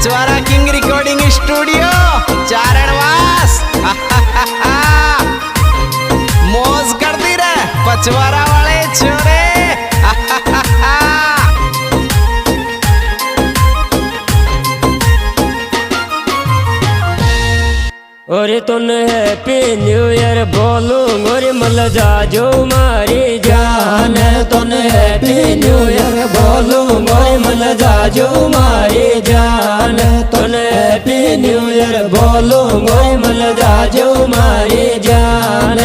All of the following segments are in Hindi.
Pachwara king recording studio Charanwas. मौज कर दी रे पचवारा वाले छोरे। और तुन हैप्पी न्यू ईयर बोलूं और मल जाजो मारी जान। तुन हैप्पी न्यू ईयर बोलूं और मल जाजो मारी जान। तुन हैप्पी न्यू ईयर बोलूं और मल जाजो मारी जान।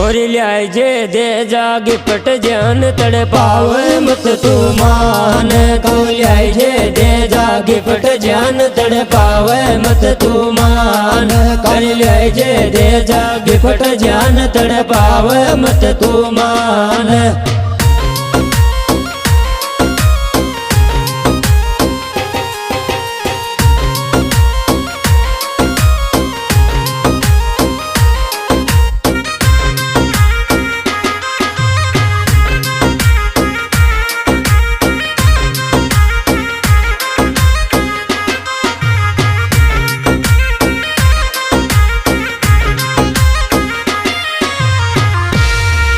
और लियाए जे दे जा गिफ्ट जान तड़ पावे मत तू मान। को लियाए जे दे जा गिफ्ट जान तड़ पावे मत तू मान। कर लियाए जे दे जा गिफ्ट जान तड़ पावे मत तू मान।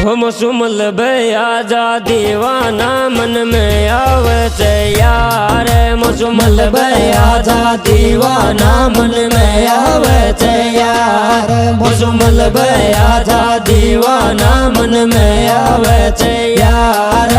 हम सुमल भया जा दीवाना मन में आवत यार। मसुमल भया जा दीवाना मन में आवत यार। मसुमल भया जा दीवाना मन में आवत यार।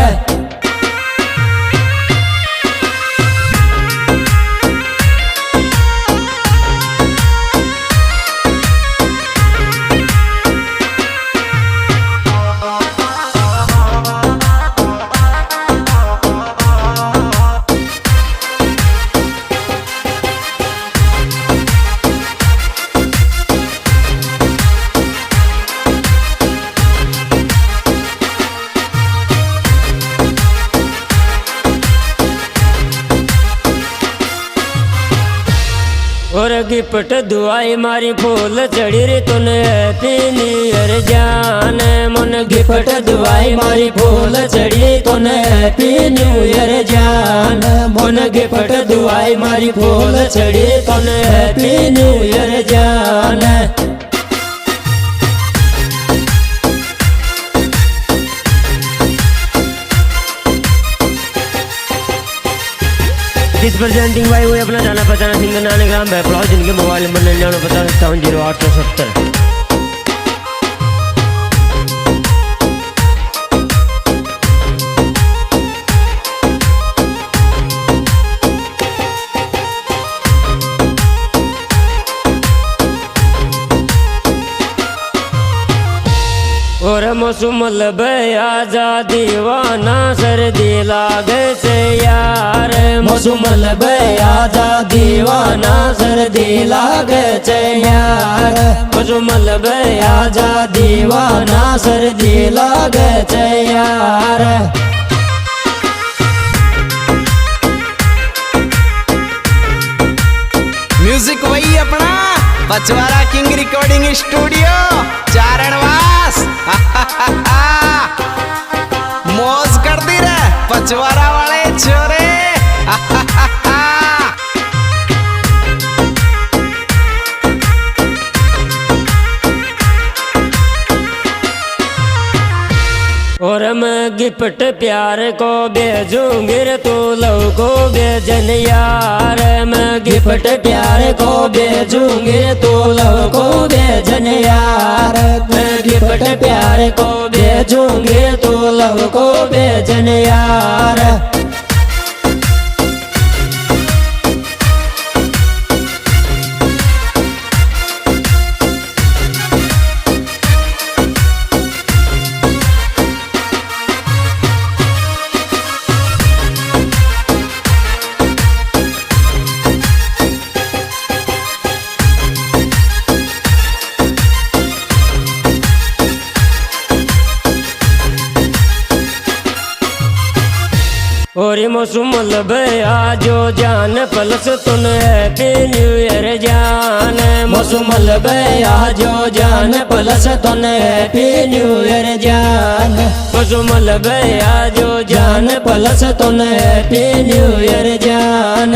और गिफ्ट दुआई मारी फूल चढ़ी रे तुन हैप्पी न्यू ईयर जान। मन गिफ्ट दुआई मारी फूल चढ़ी तुन हैप्पी न्यू ईयर जान। मन गिफ्ट दुआई मारी फूल चढ़ी तुन हैप्पी न्यू ईयर जान। इस प्रेजेंटिंग भाई हुए अपना जाना पहचाना सिंगर नाने ग्राम बैपलाव जिनके मोबाइल नंबर 9950570870। और मौसुमल भया जा दीवाना सर्दी लागे से यार। मौसुमल भया जा दीवाना सर्दी लागे से यार। मौसुमल भया जा दीवाना सर्दी लागे से यार। म्यूजिक वही अपना Pachwara king recording studio Charanwas. मौज कर दी रे पचवारा वाले छोरे। और मैं गिफ्ट प्यार को भेजूंगी रे तू लव को भेजन यार। मैं गिफ्ट प्यार को भेजूंगी रे तू लव को भेजन यार। मैं गिफ्ट प्यार को भेजूंगी तू लव को भेजन यार। और मौसम भया जो जान पलस तुन हैप्पी न्यू ईयर जान मौसम भया जो जान पलस तुन हैप्पी न्यू ईयर जान मौसम भया जो जान पलस तुन हैप्पी न्यू ईयर जान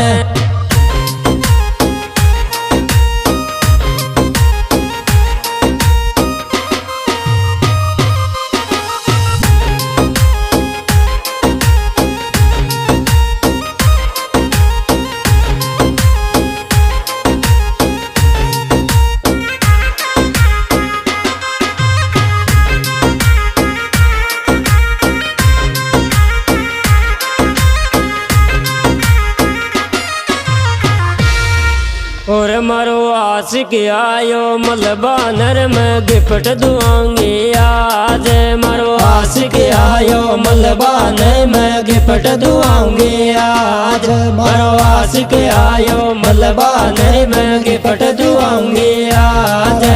और मारो आशिक आयो मलबानर में गिफ्ट दुआंगी आज मारो आशिक आयो मलबानर में गिफ्ट दुआंगी आज मारो आशिक आयो मलबानर में गिफ्ट दुआंगी आज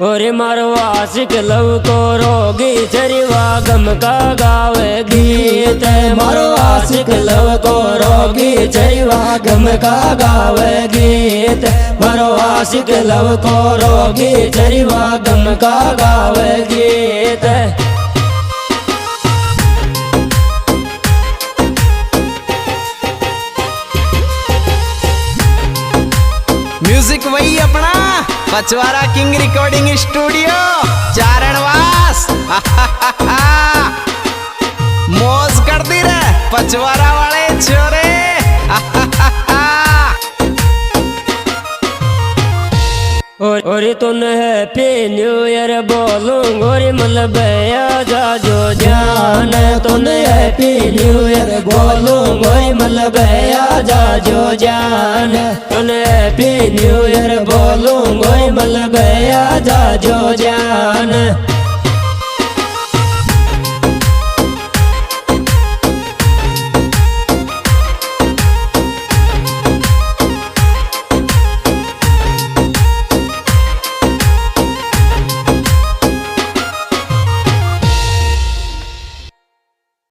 और मारो आशिक लव को रोगी चरिवा गम का गावे गीत मारो आशिक लव को रोगी चरिवा गम का गावे गीत मारो आशिक लव को रोगी चरिवा गम का गावे गीत म्यूजिक वही अपना Pachwara king recording studio Charanwas मौज कर दी रे पचवारा वाले छोरे और तुन हैप्पी न्यू ईयर बोलूं गोरी मतलब जा जो जान तुन हैप्पी न्यू ईयर बोलूं गोरी मतलब जा जो जान तुन हैप्पी न्यू ईयर बोलूं गोरी मतलब जा जो जान